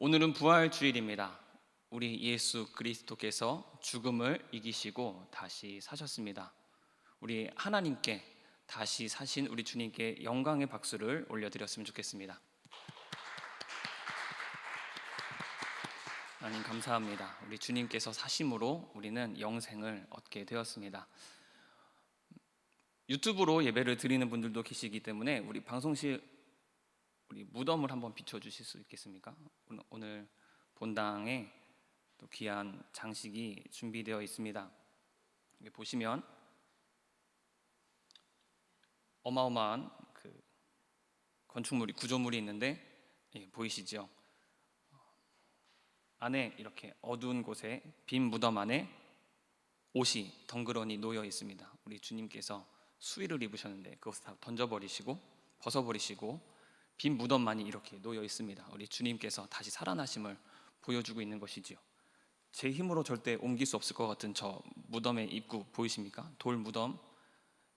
오늘은 부활주일입니다. 우리 예수 그리스도께서 죽음을 이기시고 다시 사셨습니다. 우리 하나님께 다시 사신 우리 주님께 영광의 박수를 올려드렸으면 좋겠습니다. 하나님 감사합니다. 우리 주님께서 사심으로 우리는 영생을 얻게 되었습니다. 유튜브로 예배를 드리는 분들도 계시기 때문에 우리 방송실 우리 무덤을 한번 비춰주실 수 있겠습니까? 오늘 본당에 또 귀한 장식이 준비되어 있습니다. 여기 보시면 어마어마한 그 건축물이 구조물이 있는데 보이시죠? 안에 이렇게 어두운 곳에 빈 무덤 안에 옷이 덩그러니 놓여 있습니다. 우리 주님께서 수의를 입으셨는데 그것을 다 던져버리시고 벗어버리시고 빈 무덤만이 이렇게 놓여 있습니다. 우리 주님께서 다시 살아나심을 보여주고 있는 것이지요. 제 힘으로 절대 옮길 수 없을 것 같은 저 무덤의 입구 보이십니까? 돌 무덤,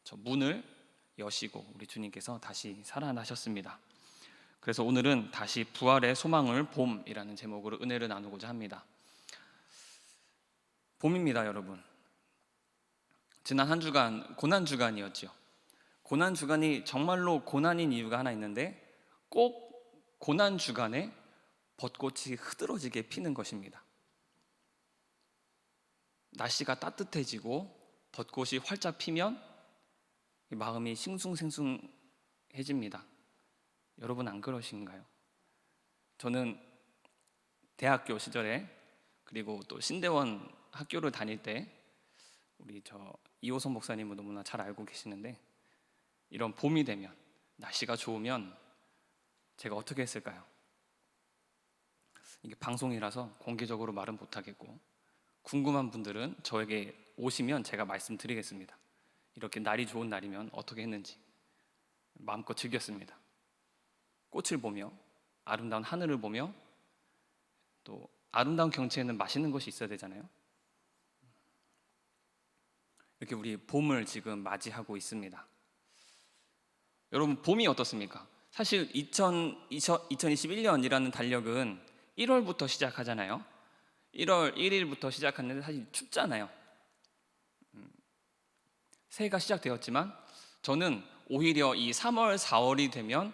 저 문을 여시고 우리 주님께서 다시 살아나셨습니다. 그래서 오늘은 다시 부활의 소망을 봄이라는 제목으로 은혜를 나누고자 합니다. 봄입니다, 여러분. 지난 한 주간 고난 주간이었죠. 고난 주간이 정말로 고난인 이유가 하나 있는데 꼭 고난 주간에 벚꽃이 흐드러지게 피는 것입니다. 날씨가 따뜻해지고 벚꽃이 활짝 피면 마음이 싱숭생숭해집니다. 여러분 안 그러신가요? 저는 대학교 시절에 그리고 또 신대원 학교를 다닐 때 우리 이호선 목사님은 너무나 잘 알고 계시는데 이런 봄이 되면 날씨가 좋으면 제가 어떻게 했을까요? 이게 방송이라서 공개적으로 말은 못하겠고 궁금한 분들은 저에게 오시면 제가 말씀드리겠습니다. 이렇게 날이 좋은 날이면 어떻게 했는지 마음껏 즐겼습니다. 꽃을 보며 아름다운 하늘을 보며 또 아름다운 경치에는 맛있는 것이 있어야 되잖아요. 이렇게 우리 봄을 지금 맞이하고 있습니다. 여러분 봄이 어떻습니까? 사실 2021년이라는 달력은 1월부터 시작하잖아요. 1월 1일부터 시작하는데 사실 춥잖아요. 새해가 시작되었지만 저는 오히려 이 3월, 4월이 되면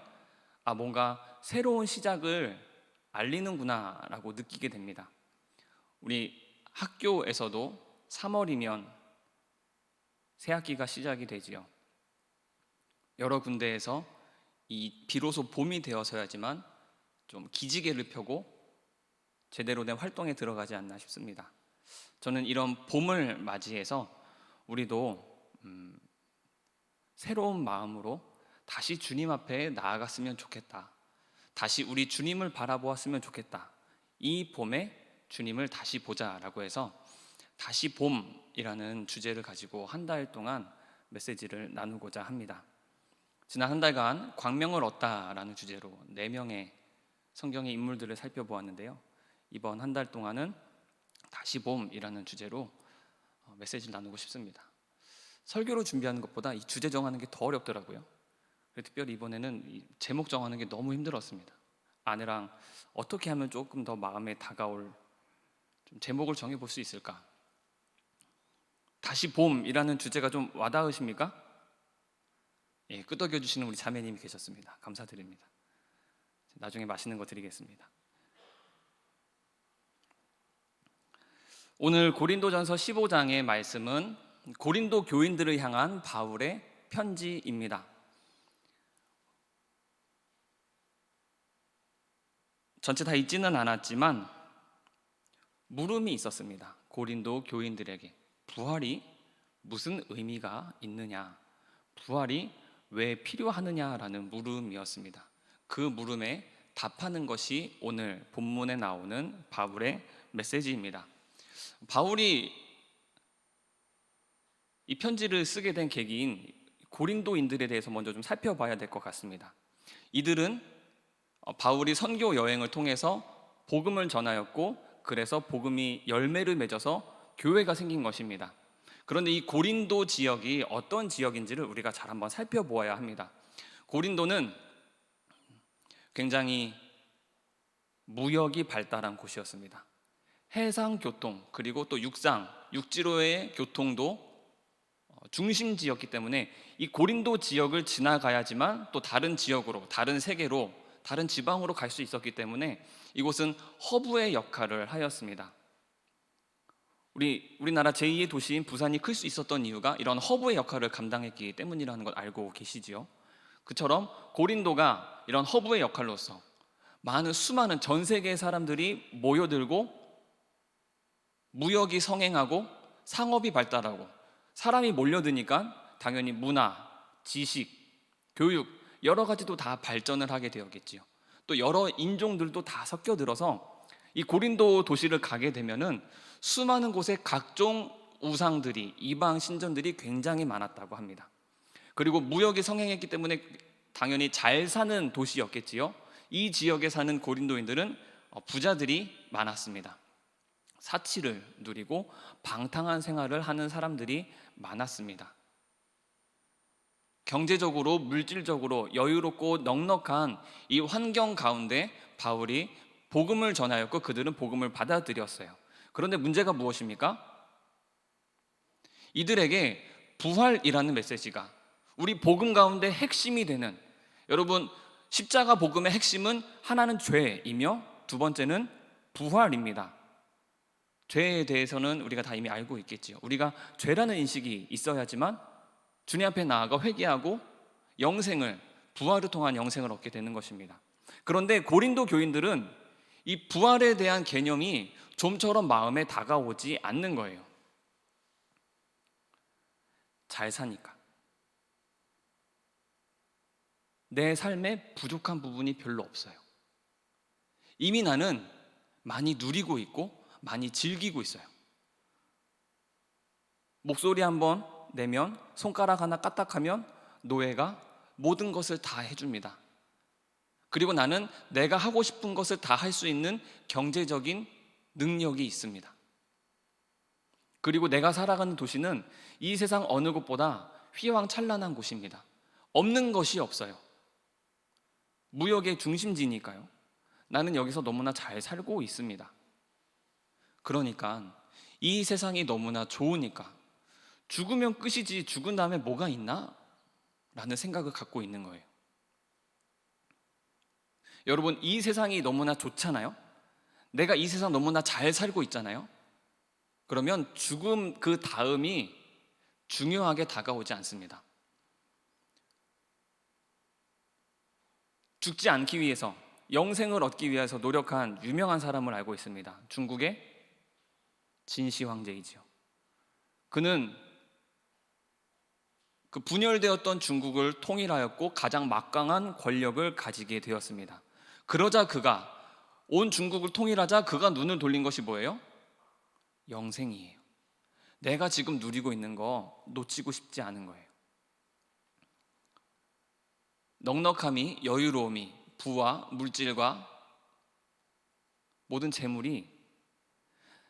뭔가 새로운 시작을 알리는구나 라고 느끼게 됩니다. 우리 학교에서도 3월이면 새학기가 시작이 되지요. 여러 군데에서 비로소 봄이 되어서야지만 좀 기지개를 펴고 제대로 된 활동에 들어가지 않나 싶습니다. 저는 이런 봄을 맞이해서 우리도 새로운 마음으로 다시 주님 앞에 나아갔으면 좋겠다. 다시 우리 주님을 바라보았으면 좋겠다. 이 봄에 주님을 다시 보자라고 해서 다시 봄이라는 주제를 가지고 한 달 동안 메시지를 나누고자 합니다. 지난 한 달간 광명을 얻다라는 주제로 4명의 성경의 인물들을 살펴보았는데요. 이번 한 달 동안은 다시 봄이라는 주제로 메시지를 나누고 싶습니다. 설교로 준비하는 것보다 이 주제 정하는 게 더 어렵더라고요. 특별히 이번에는 이 제목 정하는 게 너무 힘들었습니다. 아내랑 어떻게 하면 조금 더 마음에 다가올 좀 제목을 정해볼 수 있을까? 다시 봄이라는 주제가 좀 와닿으십니까? 끄덕여 주시는 우리 자매님이 계셨습니다. 감사드립니다. 나중에 맛있는 거 드리겠습니다. 오늘 고린도전서 15장의 말씀은 고린도 교인들을 향한 바울의 편지입니다. 전체 다 읽지는 않았지만 물음이 있었습니다. 고린도 교인들에게 부활이 무슨 의미가 있느냐, 부활이 왜 필요하느냐라는 물음이었습니다. 그 물음에 답하는 것이 오늘 본문에 나오는 바울의 메시지입니다. 바울이 이 편지를 쓰게 된 계기인 고린도인들에 대해서 먼저 좀 살펴봐야 될 것 같습니다. 이들은 바울이 선교 여행을 통해서 복음을 전하였고 그래서 복음이 열매를 맺어서 교회가 생긴 것입니다. 그런데 이 고린도 지역이 어떤 지역인지를 우리가 잘 한번 살펴보아야 합니다. 고린도는 굉장히 무역이 발달한 곳이었습니다. 해상 교통 그리고 또 육지로의 교통도 중심지였기 때문에 이 고린도 지역을 지나가야지만 또 다른 지역으로, 다른 세계로, 다른 지방으로 갈 수 있었기 때문에 이곳은 허브의 역할을 하였습니다. 우리나라 제2의 도시인 부산이 클 수 있었던 이유가 이런 허브의 역할을 감당했기 때문이라는 걸 알고 계시지요. 그처럼 고린도가 이런 허브의 역할로서 수많은 전 세계의 사람들이 모여들고 무역이 성행하고 상업이 발달하고 사람이 몰려드니까 당연히 문화, 지식, 교육 여러 가지도 다 발전을 하게 되었겠지요. 또 여러 인종들도 다 섞여들어서 이 고린도 도시를 가게 되면은 수많은 곳에 각종 우상들이, 이방 신전들이 굉장히 많았다고 합니다. 그리고 무역이 성행했기 때문에 당연히 잘 사는 도시였겠지요. 이 지역에 사는 고린도인들은 부자들이 많았습니다. 사치를 누리고 방탕한 생활을 하는 사람들이 많았습니다. 경제적으로, 물질적으로 여유롭고 넉넉한 이 환경 가운데 바울이 복음을 전하였고 그들은 복음을 받아들였어요. 그런데 문제가 무엇입니까? 이들에게 부활이라는 메시지가 우리 복음 가운데 핵심이 되는, 여러분 십자가 복음의 핵심은 하나는 죄이며 두 번째는 부활입니다. 죄에 대해서는 우리가 다 이미 알고 있겠지요. 우리가 죄라는 인식이 있어야지만 주님 앞에 나아가 회개하고 영생을, 부활을 통한 영생을 얻게 되는 것입니다. 그런데 고린도 교인들은 이 부활에 대한 개념이 좀처럼 마음에 다가오지 않는 거예요. 잘 사니까. 내 삶에 부족한 부분이 별로 없어요. 이미 나는 많이 누리고 있고 많이 즐기고 있어요. 목소리 한번 내면, 손가락 하나 까딱하면 노예가 모든 것을 다 해줍니다. 그리고 나는 내가 하고 싶은 것을 다 할 수 있는 경제적인 능력이 있습니다. 그리고 내가 살아가는 도시는 이 세상 어느 곳보다 휘황찬란한 곳입니다. 없는 것이 없어요. 무역의 중심지니까요. 나는 여기서 너무나 잘 살고 있습니다. 그러니까 이 세상이 너무나 좋으니까 죽으면 끝이지 죽은 다음에 뭐가 있나? 라는 생각을 갖고 있는 거예요. 여러분, 이 세상이 너무나 좋잖아요. 내가 이 세상 너무나 잘 살고 있잖아요. 그러면 죽음 그 다음이 중요하게 다가오지 않습니다. 죽지 않기 위해서, 영생을 얻기 위해서 노력한 유명한 사람을 알고 있습니다. 중국의 진시 황제이지요. 그는 그 분열되었던 중국을 통일하였고 가장 막강한 권력을 가지게 되었습니다. 그러자 그가, 온 중국을 통일하자 그가 눈을 돌린 것이 뭐예요? 영생이에요. 내가 지금 누리고 있는 거 놓치고 싶지 않은 거예요. 넉넉함이, 여유로움이, 부와 물질과 모든 재물이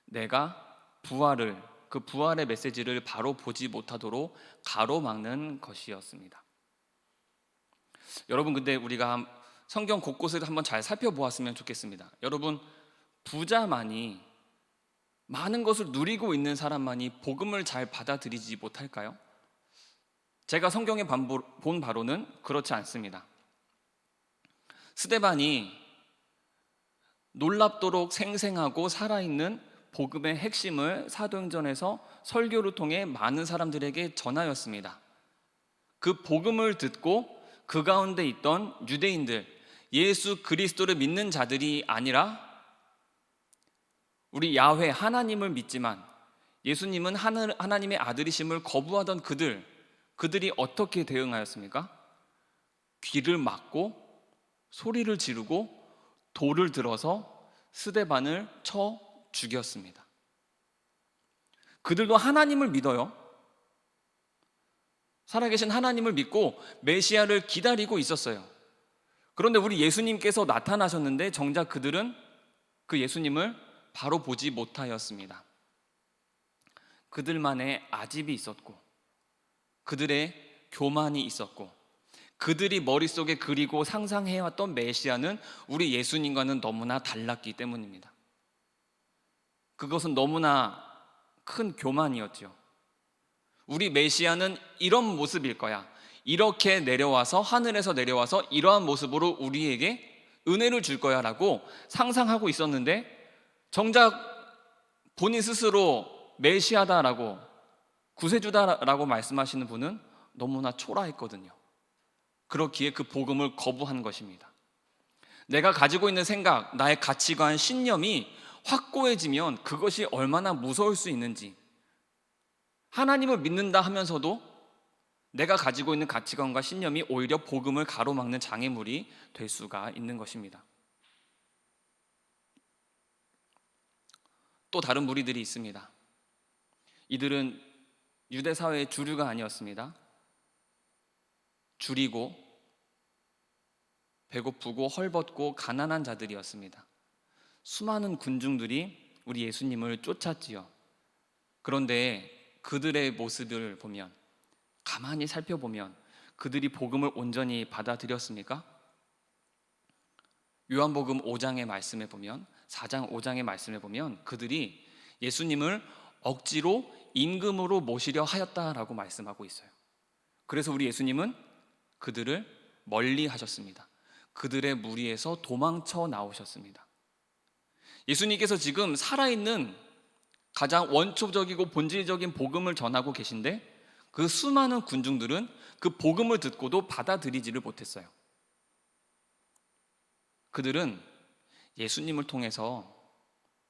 내가 그 부활의 메시지를 바로 보지 못하도록 가로막는 것이었습니다. 여러분, 근데 우리가 성경 곳곳을 한번 잘 살펴보았으면 좋겠습니다. 여러분, 부자만이, 많은 것을 누리고 있는 사람만이 복음을 잘 받아들이지 못할까요? 제가 성경에 본 바로는 그렇지 않습니다. 스데반이 놀랍도록 생생하고 살아있는 복음의 핵심을 사도행전에서 설교를 통해 많은 사람들에게 전하였습니다. 그 복음을 듣고 그 가운데 있던 유대인들, 예수 그리스도를 믿는 자들이 아니라 우리 야훼 하나님을 믿지만 예수님은 하나님의 아들이심을 거부하던 그들이 어떻게 대응하였습니까? 귀를 막고 소리를 지르고 돌을 들어서 스데반을 쳐 죽였습니다. 그들도 하나님을 믿어요. 살아계신 하나님을 믿고 메시아를 기다리고 있었어요. 그런데 우리 예수님께서 나타나셨는데 정작 그들은 그 예수님을 바로 보지 못하였습니다. 그들만의 아집이 있었고 그들의 교만이 있었고 그들이 머릿속에 그리고 상상해왔던 메시아는 우리 예수님과는 너무나 달랐기 때문입니다. 그것은 너무나 큰 교만이었죠. 우리 메시아는 이런 모습일 거야. 이렇게 내려와서, 하늘에서 내려와서 이러한 모습으로 우리에게 은혜를 줄 거야 라고 상상하고 있었는데, 정작 본인 스스로 메시아다라고, 구세주다라고 말씀하시는 분은 너무나 초라했거든요. 그렇기에 그 복음을 거부한 것입니다. 내가 가지고 있는 생각, 나의 가치관, 신념이 확고해지면 그것이 얼마나 무서울 수 있는지, 하나님을 믿는다 하면서도 내가 가지고 있는 가치관과 신념이 오히려 복음을 가로막는 장애물이 될 수가 있는 것입니다. 또 다른 무리들이 있습니다. 이들은 유대 사회의 주류가 아니었습니다. 줄이고 배고프고 헐벗고 가난한 자들이었습니다. 수많은 군중들이 우리 예수님을 쫓았지요. 그런데 그들의 모습을 보면, 가만히 살펴보면 그들이 복음을 온전히 받아들였습니까? 요한복음 5장의 말씀에 보면, 4장 5장의 말씀에 보면 그들이 예수님을 억지로 임금으로 모시려 하였다라고 말씀하고 있어요. 그래서 우리 예수님은 그들을 멀리 하셨습니다. 그들의 무리에서 도망쳐 나오셨습니다. 예수님께서 지금 살아있는 가장 원초적이고 본질적인 복음을 전하고 계신데, 그 수많은 군중들은 그 복음을 듣고도 받아들이지를 못했어요. 그들은 예수님을 통해서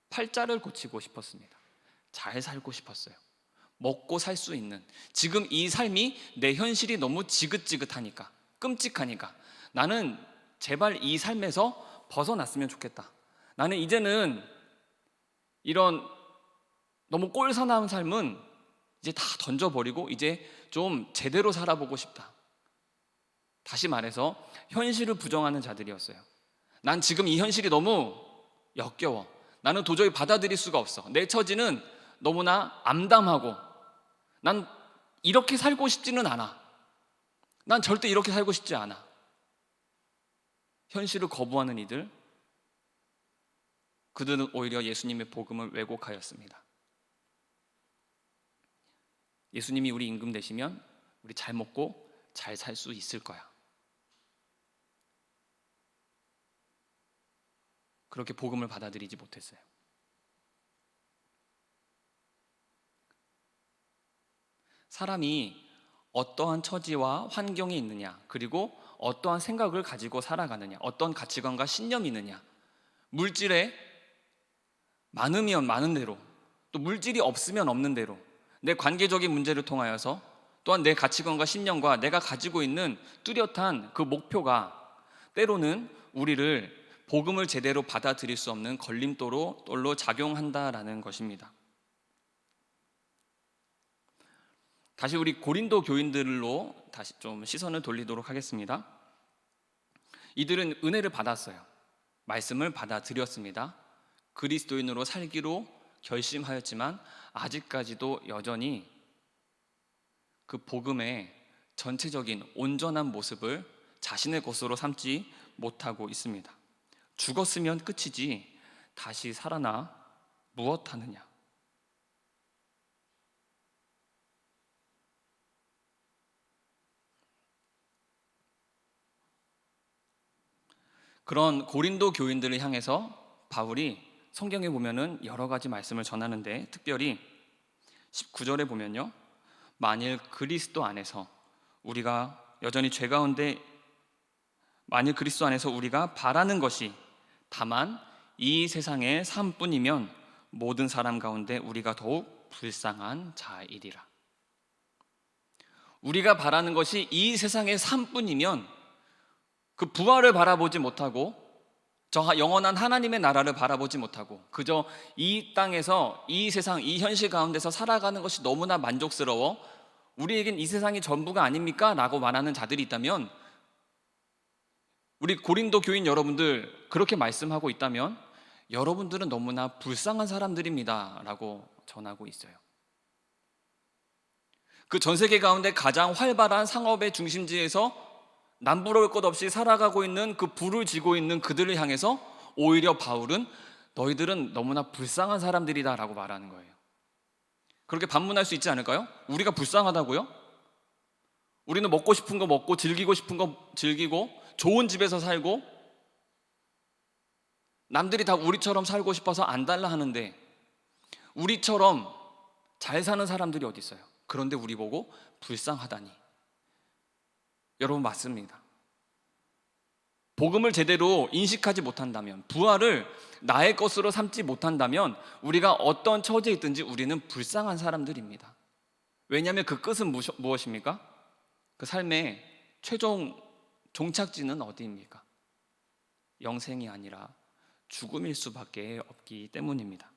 팔자를 고치고 싶었습니다. 잘 살고 싶었어요. 먹고 살 수 있는, 지금 이 삶이 내 현실이 너무 지긋지긋하니까, 끔찍하니까 나는 제발 이 삶에서 벗어났으면 좋겠다. 나는 이제는 이런 너무 꼴사나운 삶은 이제 다 던져버리고 이제 좀 제대로 살아보고 싶다. 다시 말해서 현실을 부정하는 자들이었어요. 난 지금 이 현실이 너무 역겨워. 나는 도저히 받아들일 수가 없어. 내 처지는 너무나 암담하고 난 이렇게 살고 싶지는 않아. 난 절대 이렇게 살고 싶지 않아. 현실을 거부하는 이들, 그들은 오히려 예수님의 복음을 왜곡하였습니다. 예수님이 우리 임금 되시면 우리 잘 먹고 잘 살 수 있을 거야. 그렇게 복음을 받아들이지 못했어요. 사람이 어떠한 처지와 환경에 있느냐, 그리고 어떠한 생각을 가지고 살아가느냐, 어떤 가치관과 신념이 있느냐, 물질에 많으면 많은 대로, 또 물질이 없으면 없는 대로 내 관계적인 문제를 통하여서, 또한 내 가치관과 신념과 내가 가지고 있는 뚜렷한 그 목표가 때로는 우리를 복음을 제대로 받아들일 수 없는 걸림돌로 작용한다라는 것입니다. 다시 우리 고린도 교인들로 다시 좀 시선을 돌리도록 하겠습니다. 이들은 은혜를 받았어요. 말씀을 받아들였습니다. 그리스도인으로 살기로 결심하였지만 아직까지도 여전히 그 복음의 전체적인 온전한 모습을 자신의 것으로 삼지 못하고 있습니다. 죽었으면 끝이지 다시 살아나 무엇 하느냐. 그런 고린도 교인들을 향해서 바울이 성경에 보면은 여러 가지 말씀을 전하는데, 특별히 19절에 보면요, 만일 그리스도 안에서 우리가 여전히 죄 가운데, 만일 그리스도 안에서 우리가 바라는 것이 다만 이 세상의 삶뿐이면 모든 사람 가운데 우리가 더욱 불쌍한 자이리라. 우리가 바라는 것이 이 세상의 삶뿐이면 그 부활을 바라보지 못하고 저 영원한 하나님의 나라를 바라보지 못하고 그저 이 땅에서, 이 세상, 이 현실 가운데서 살아가는 것이 너무나 만족스러워 우리에겐 이 세상이 전부가 아닙니까? 라고 말하는 자들이 있다면, 우리 고린도 교인 여러분들 그렇게 말씀하고 있다면 여러분들은 너무나 불쌍한 사람들입니다 라고 전하고 있어요. 그 전 세계 가운데 가장 활발한 상업의 중심지에서 남부러울 것 없이 살아가고 있는 그 불을 지고 있는 그들을 향해서 오히려 바울은 너희들은 너무나 불쌍한 사람들이다라고 말하는 거예요. 그렇게 반문할 수 있지 않을까요? 우리가 불쌍하다고요? 우리는 먹고 싶은 거 먹고 즐기고 싶은 거 즐기고 좋은 집에서 살고 남들이 다 우리처럼 살고 싶어서 안 달라 하는데 우리처럼 잘 사는 사람들이 어디 있어요? 그런데 우리 보고 불쌍하다니. 여러분, 맞습니다. 복음을 제대로 인식하지 못한다면, 부활을 나의 것으로 삼지 못한다면 우리가 어떤 처지에 있든지 우리는 불쌍한 사람들입니다. 왜냐하면 그 끝은 무엇입니까? 그 삶의 최종 종착지는 어디입니까? 영생이 아니라 죽음일 수밖에 없기 때문입니다.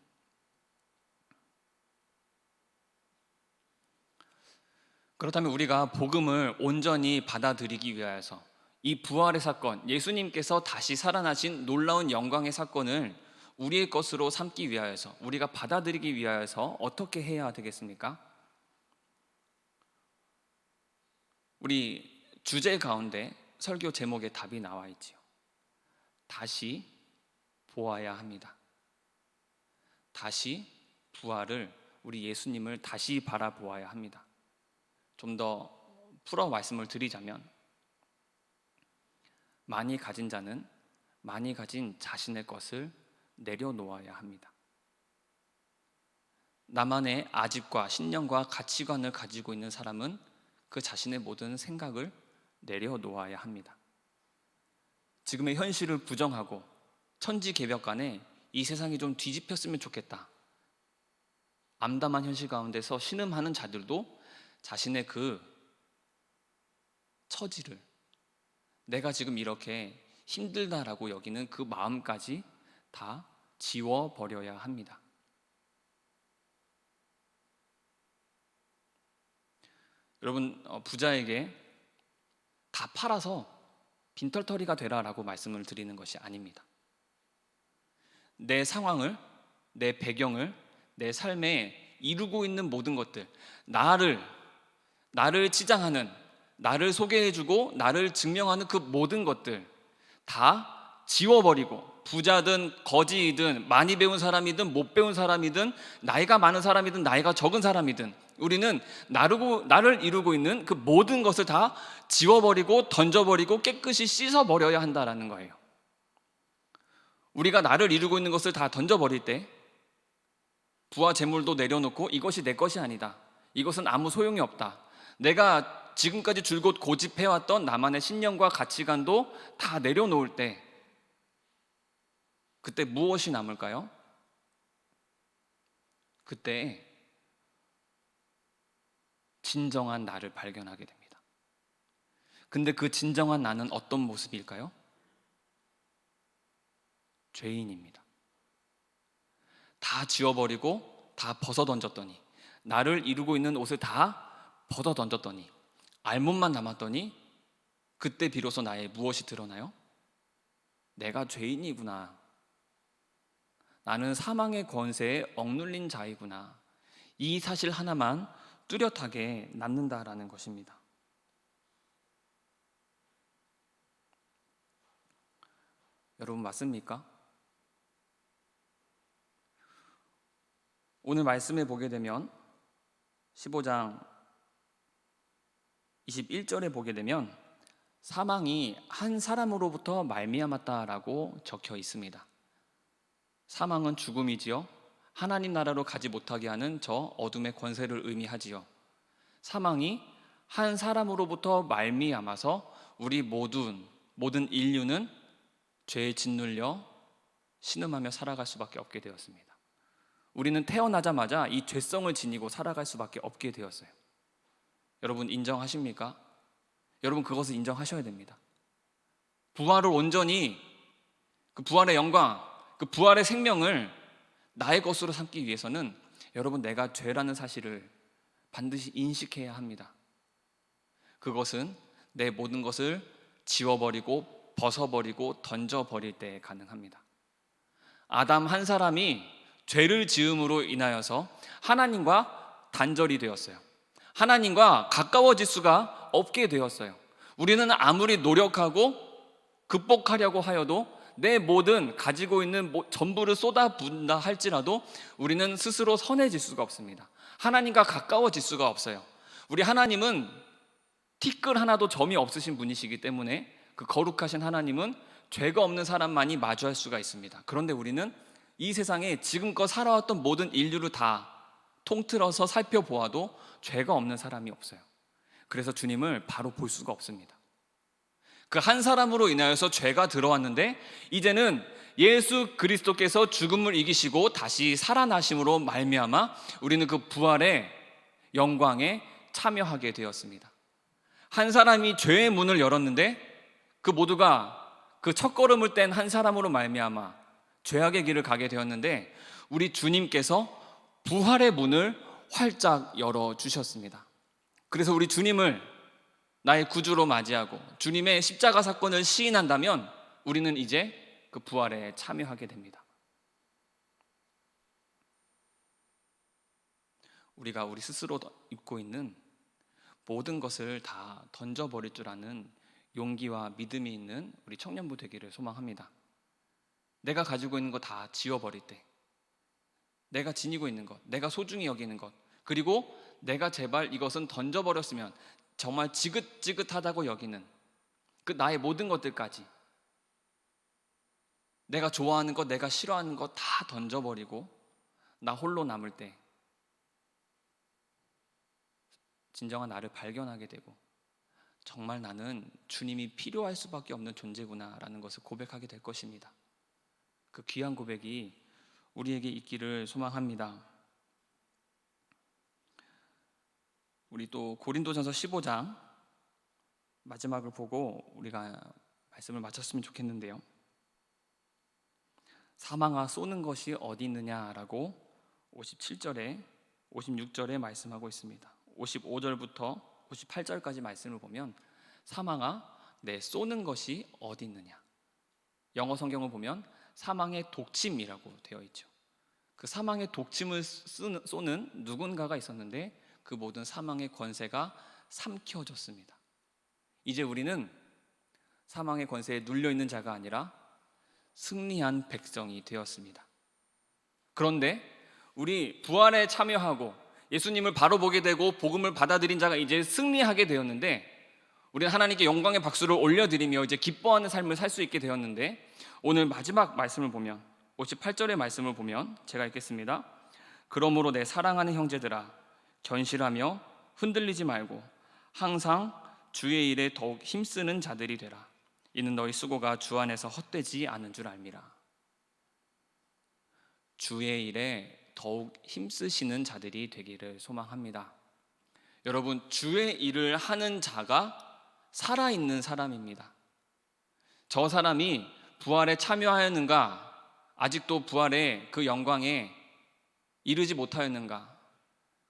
그렇다면 우리가 복음을 온전히 받아들이기 위하여서 이 부활의 사건, 예수님께서 다시 살아나신 놀라운 영광의 사건을 우리의 것으로 삼기 위하여서, 우리가 받아들이기 위하여서 어떻게 해야 되겠습니까? 우리 주제 가운데 설교 제목에 답이 나와 있지요. 다시 보아야 합니다. 다시 부활을, 우리 예수님을 다시 바라보아야 합니다. 좀 더 풀어 말씀을 드리자면, 많이 가진 자는 많이 가진 자신의 것을 내려놓아야 합니다. 나만의 아집과 신념과 가치관을 가지고 있는 사람은 그 자신의 모든 생각을 내려놓아야 합니다. 지금의 현실을 부정하고 천지개벽간에 이 세상이 좀 뒤집혔으면 좋겠다, 암담한 현실 가운데서 신음하는 자들도 자신의 그 처지를, 내가 지금 이렇게 힘들다라고 여기는 그 마음까지 다 지워버려야 합니다. 여러분, 부자에게 다 팔아서 빈털터리가 되라라고 말씀을 드리는 것이 아닙니다. 내 상황을, 내 배경을, 내 삶에 이루고 있는 모든 것들, 나를 치장하는, 나를 소개해주고 나를 증명하는 그 모든 것들 다 지워버리고, 부자든 거지이든 많이 배운 사람이든 못 배운 사람이든 나이가 많은 사람이든 나이가 적은 사람이든 우리는 나를 이루고 있는 그 모든 것을 다 지워버리고 던져버리고 깨끗이 씻어버려야 한다라는 거예요. 우리가 나를 이루고 있는 것을 다 던져버릴 때 부와 재물도 내려놓고 이것이 내 것이 아니다, 이것은 아무 소용이 없다, 내가 지금까지 줄곧 고집해왔던 나만의 신념과 가치관도 다 내려놓을 때, 그때 무엇이 남을까요? 그때 진정한 나를 발견하게 됩니다. 근데 그 진정한 나는 어떤 모습일까요? 죄인입니다. 다 지워버리고 다 벗어던졌더니, 나를 이루고 있는 옷을 다 벗어던졌더니, 알몸만 남았더니 그때 비로소 나의 무엇이 드러나요? 내가 죄인이구나, 나는 사망의 권세에 억눌린 자이구나, 이 사실 하나만 뚜렷하게 남는다라는 것입니다. 여러분, 맞습니까? 오늘 말씀에 보게 되면 15장 21절에 보게 되면 사망이 한 사람으로부터 말미암았다라고 적혀 있습니다. 사망은 죽음이지요. 하나님 나라로 가지 못하게 하는 저 어둠의 권세를 의미하지요. 사망이 한 사람으로부터 말미암아서 우리 모든 인류는 죄에 짓눌려 신음하며 살아갈 수밖에 없게 되었습니다. 우리는 태어나자마자 이 죄성을 지니고 살아갈 수밖에 없게 되었어요. 여러분, 인정하십니까? 여러분, 그것을 인정하셔야 됩니다. 부활을 온전히, 그 부활의 영광, 그 부활의 생명을 나의 것으로 삼기 위해서는 여러분, 내가 죄라는 사실을 반드시 인식해야 합니다. 그것은 내 모든 것을 지워버리고 벗어버리고 던져버릴 때 가능합니다. 아담 한 사람이 죄를 지음으로 인하여서 하나님과 단절이 되었어요. 하나님과 가까워질 수가 없게 되었어요. 우리는 아무리 노력하고 극복하려고 하여도 내 모든 가지고 있는 전부를 쏟아붓는다 할지라도 우리는 스스로 선해질 수가 없습니다. 하나님과 가까워질 수가 없어요. 우리 하나님은 티끌 하나도 점이 없으신 분이시기 때문에 그 거룩하신 하나님은 죄가 없는 사람만이 마주할 수가 있습니다. 그런데 우리는 이 세상에 지금껏 살아왔던 모든 인류를 다 통틀어서 살펴보아도 죄가 없는 사람이 없어요. 그래서 주님을 바로 볼 수가 없습니다. 그 한 사람으로 인하여서 죄가 들어왔는데 이제는 예수 그리스도께서 죽음을 이기시고 다시 살아나심으로 말미암아 우리는 그 부활의 영광에 참여하게 되었습니다. 한 사람이 죄의 문을 열었는데 그 모두가 그 첫걸음을 뗀 한 사람으로 말미암아 죄악의 길을 가게 되었는데 우리 주님께서 부활의 문을 활짝 열어주셨습니다. 그래서 우리 주님을 나의 구주로 맞이하고 주님의 십자가 사건을 시인한다면 우리는 이제 그 부활에 참여하게 됩니다. 우리가 우리 스스로 입고 있는 모든 것을 다 던져버릴 줄 아는 용기와 믿음이 있는 우리 청년부 되기를 소망합니다. 내가 가지고 있는 거 다 지워버릴 때, 내가 지니고 있는 것, 내가 소중히 여기는 것, 그리고 내가 제발 이것은 던져버렸으면 정말 지긋지긋하다고 여기는 그 나의 모든 것들까지, 내가 좋아하는 것, 내가 싫어하는 것 다 던져버리고 나 홀로 남을 때 진정한 나를 발견하게 되고 정말 나는 주님이 필요할 수밖에 없는 존재구나 라는 것을 고백하게 될 것입니다. 그 귀한 고백이 우리에게 있기를 소망합니다. 우리 또 고린도전서 15장 마지막을 보고 우리가 말씀을 마쳤으면 좋겠는데요. 사망아 쏘는 것이 어디 있느냐라고 57절에 56절에 말씀하고 있습니다. 55절부터 58절까지 말씀을 보면 사망아 내 쏘는 것이 어디 있느냐. 영어 성경을 보면 사망의 독침이라고 되어 있죠. 그 사망의 독침을 쏘는 누군가가 있었는데 그 모든 사망의 권세가 삼켜졌습니다. 이제 우리는 사망의 권세에 눌려있는 자가 아니라 승리한 백성이 되었습니다. 그런데 우리 부활에 참여하고 예수님을 바로 보게 되고 복음을 받아들인 자가 이제 승리하게 되었는데 우리는 하나님께 영광의 박수를 올려드리며 이제 기뻐하는 삶을 살 수 있게 되었는데 오늘 마지막 말씀을 보면 58절의 말씀을 보면 제가 읽겠습니다. 그러므로 내 사랑하는 형제들아 견실하며 흔들리지 말고 항상 주의 일에 더욱 힘쓰는 자들이 되라. 이는 너희 수고가 주 안에서 헛되지 않은 줄 알미라. 주의 일에 더욱 힘쓰시는 자들이 되기를 소망합니다. 여러분, 주의 일을 하는 자가 살아있는 사람입니다. 저 사람이 부활에 참여하였는가, 아직도 부활의 그 영광에 이르지 못하였는가,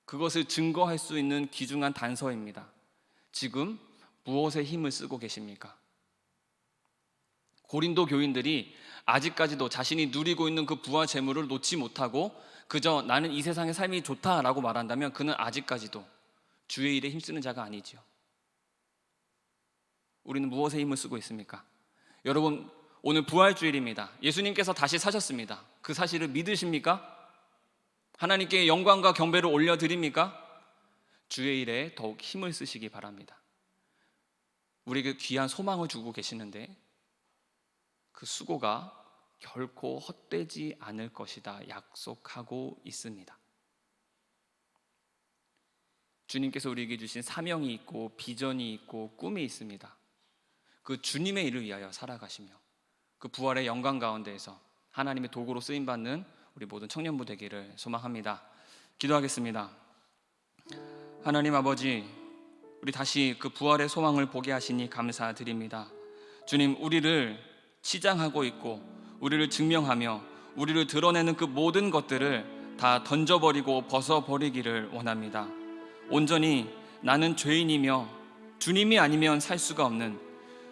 그것을 증거할 수 있는 귀중한 단서입니다. 지금 무엇에 힘을 쓰고 계십니까? 고린도 교인들이 아직까지도 자신이 누리고 있는 그 부활 재물을 놓지 못하고 그저 나는 이 세상의 삶이 좋다라고 말한다면 그는 아직까지도 주의 일에 힘쓰는 자가 아니지요. 우리는 무엇에 힘을 쓰고 있습니까? 여러분, 오늘 부활주일입니다. 예수님께서 다시 사셨습니다. 그 사실을 믿으십니까? 하나님께 영광과 경배를 올려드립니까? 주의 일에 더욱 힘을 쓰시기 바랍니다. 우리에게 귀한 소망을 주고 계시는데 그 수고가 결코 헛되지 않을 것이다 약속하고 있습니다. 주님께서 우리에게 주신 사명이 있고 비전이 있고 꿈이 있습니다. 그 주님의 일을 위하여 살아가시며 그 부활의 영광 가운데에서 하나님의 도구로 쓰임받는 우리 모든 청년부 되기를 소망합니다. 기도하겠습니다. 하나님 아버지, 우리 다시 그 부활의 소망을 보게 하시니 감사드립니다. 주님, 우리를 치장하고 있고 우리를 증명하며 우리를 드러내는 그 모든 것들을 다 던져버리고 벗어버리기를 원합니다. 온전히 나는 죄인이며 주님이 아니면 살 수가 없는,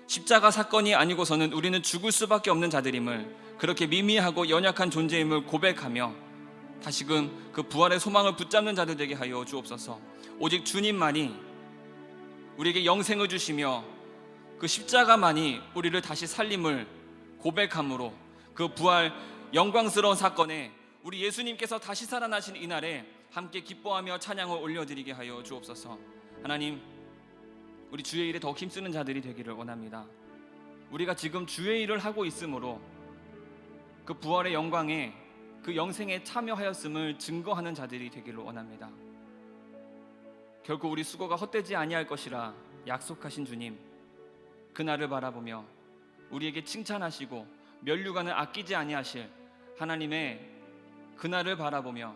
십자가 사건이 아니고서는 우리는 죽을 수밖에 없는 자들임을, 그렇게 미미하고 연약한 존재임을 고백하며 다시금 그 부활의 소망을 붙잡는 자들 되게 하여 주옵소서. 오직 주님만이 우리에게 영생을 주시며 그 십자가만이 우리를 다시 살림을 고백함으로 그 부활 영광스러운 사건에 우리 예수님께서 다시 살아나신 이날에 함께 기뻐하며 찬양을 올려드리게 하여 주옵소서. 하나님, 우리 주의 일에 더 힘쓰는 자들이 되기를 원합니다. 우리가 지금 주의 일을 하고 있으므로 그 부활의 영광에 그 영생에 참여하였음을 증거하는 자들이 되기를 원합니다. 결코 우리 수고가 헛되지 아니할 것이라 약속하신 주님, 그날을 바라보며 우리에게 칭찬하시고 면류관을 아끼지 아니하실 하나님의 그날을 바라보며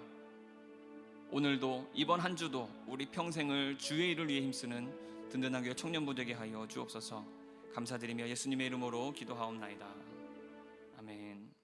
오늘도 이번 한 주도 우리 평생을 주의 일을 위해 힘쓰는 든든한 교회 청년부 되게 하여 주옵소서. 감사드리며 예수님의 이름으로 기도하옵나이다. 아멘.